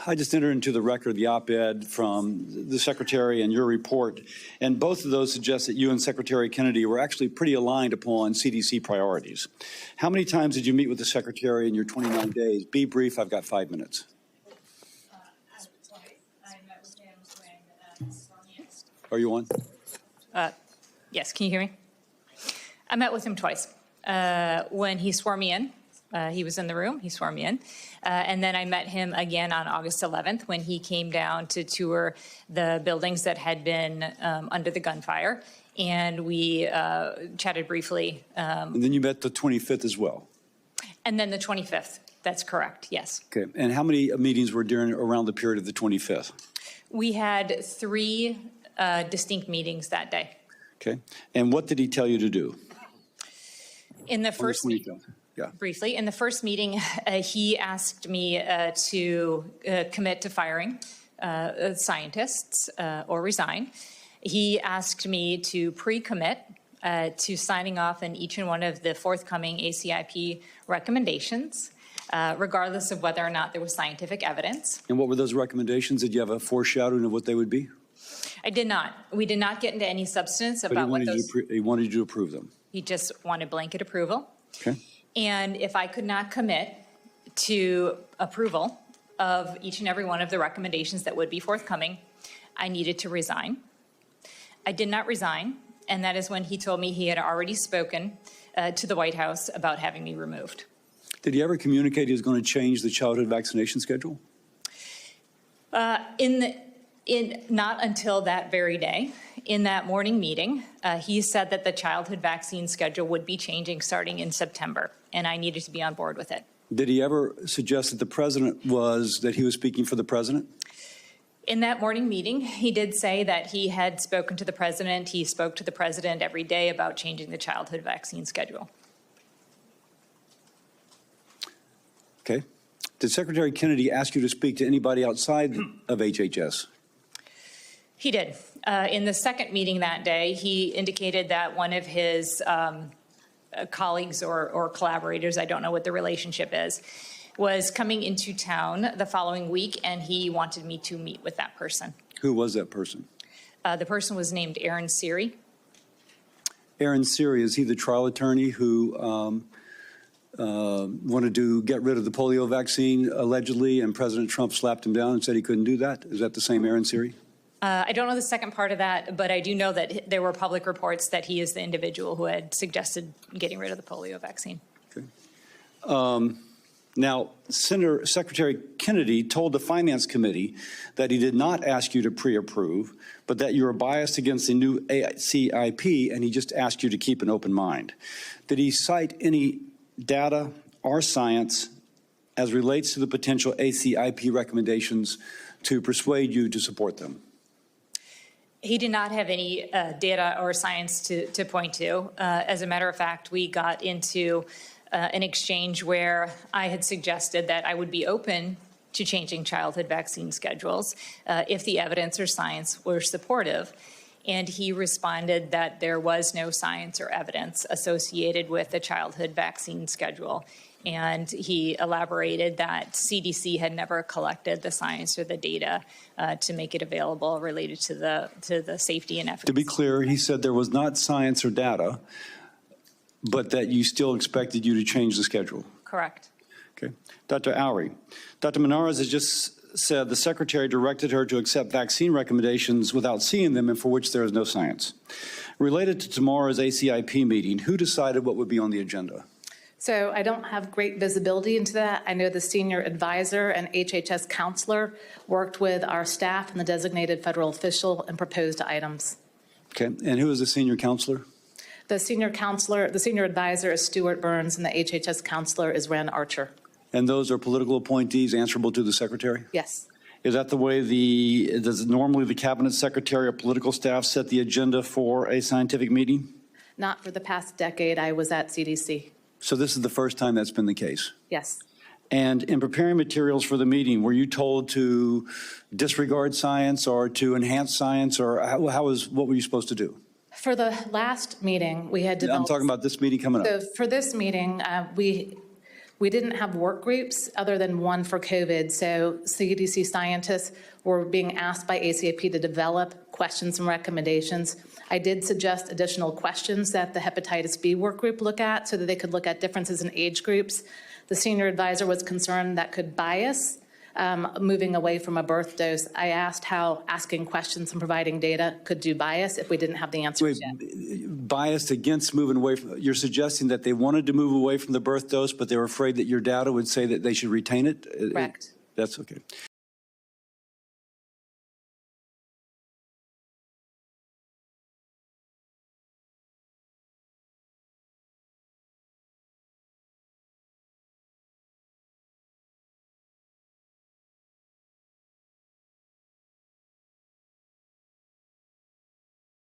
I just entered into the record the op-ed from the Secretary and your report, and both of those suggest that you and Secretary Kennedy were actually pretty aligned upon CDC priorities. How many times did you meet with the Secretary in your 29 days? Be brief, I've got 5 minutes. Are you on? Yes, can you hear me? I met with him twice. When he swore me in, he was in the room, he swore me in. And then I met him again on August 11th when he came down to tour the buildings that had been under the gunfire. And we chatted briefly. And then you met the 25th as well? And then the 25th, that's correct, yes. Okay, and how many meetings were around the period of the 25th? We had 3 distinct meetings that day. Okay, and what did he tell you to do? In the first meeting, briefly, in the first meeting, he asked me to commit to firing scientists or resign. He asked me to pre-commit to signing off on each and one of the forthcoming ACIP recommendations, regardless of whether or not there was scientific evidence. And what were those recommendations? Did you have a foreshadowing of what they would be? I did not. We did not get into any substance about what those... He wanted you to approve them? He just wanted blanket approval. Okay. And if I could not commit to approval of each and every one of the recommendations that would be forthcoming, I needed to resign. I did not resign, and that is when he told me he had already spoken to the White House about having me removed. Did he ever communicate he was going to change the childhood vaccination schedule? Not until that very day. In that morning meeting, he said that the childhood vaccine schedule would be changing starting in September, and I needed to be on board with it. Did he ever suggest that that he was speaking for the president? In that morning meeting, he did say that he had spoken to the president. He spoke to the president every day about changing the childhood vaccine schedule. Okay. Did Secretary Kennedy ask you to speak to anybody outside of HHS? He did. In the second meeting that day, he indicated that one of his colleagues or collaborators, I don't know what the relationship is, was coming into town the following week, and he wanted me to meet with that person. Who was that person? The person was named Aaron Siri. Aaron Siri, is he the trial attorney who wanted to get rid of the polio vaccine, allegedly, and President Trump slapped him down and said he couldn't do that? Is that the same Aaron Siri? I don't know the second part of that, but I do know that there were public reports that he is the individual who had suggested getting rid of the polio vaccine. Okay. Now, Secretary Kennedy told the Finance Committee that he did not ask you to pre-approve, but that you were biased against the new ACIP, and he just asked you to keep an open mind. Did he cite any data or science as relates to the potential ACIP recommendations to persuade you to support them? He did not have any data or science to point to. As a matter of fact, we got into an exchange where I had suggested that I would be open to changing childhood vaccine schedules if the evidence or science were supportive. And he responded that there was no science or evidence associated with the childhood vaccine schedule. And he elaborated that CDC had never collected the science or the data to make it available related to the safety and efficacy. To be clear, he said there was not science or data, but that you still expected you to change the schedule. Correct. Okay. Dr. Oury, Dr. Menares has just said the Secretary directed her to accept vaccine recommendations without seeing them and for which there is no science. Related to tomorrow's ACIP meeting, who decided what would be on the agenda? So I don't have great visibility into that. I know the senior advisor and HHS counselor worked with our staff and the designated federal official and proposed items. Okay, and who is the senior counselor? The senior advisor is Stuart Burns, and the HHS counselor is Ren Archer. And those are political appointees answerable to the Secretary? Yes. Is that the way does normally the cabinet secretary or political staff set the agenda for a scientific meeting? Not for the past decade. I was at CDC. So this is the first time that's been the case? Yes. And in preparing materials for the meeting, were you told to disregard science or to enhance science, or what were you supposed to do? For the last meeting, we had developed... I'm talking about this meeting coming up. So for this meeting, we We didn't have work groups other than one for COVID. So CDC scientists were being asked by ACIP to develop questions and recommendations. I did suggest additional questions that the hepatitis B work group look at so that they could look at differences in age groups. The senior advisor was concerned that could bias moving away from a birth dose. I asked how asking questions and providing data could do bias if we didn't have the answers yet. Biased against moving away from, you're suggesting that they wanted to move away from the birth dose, but they were afraid that your data would say that they should retain it? Correct. That's okay.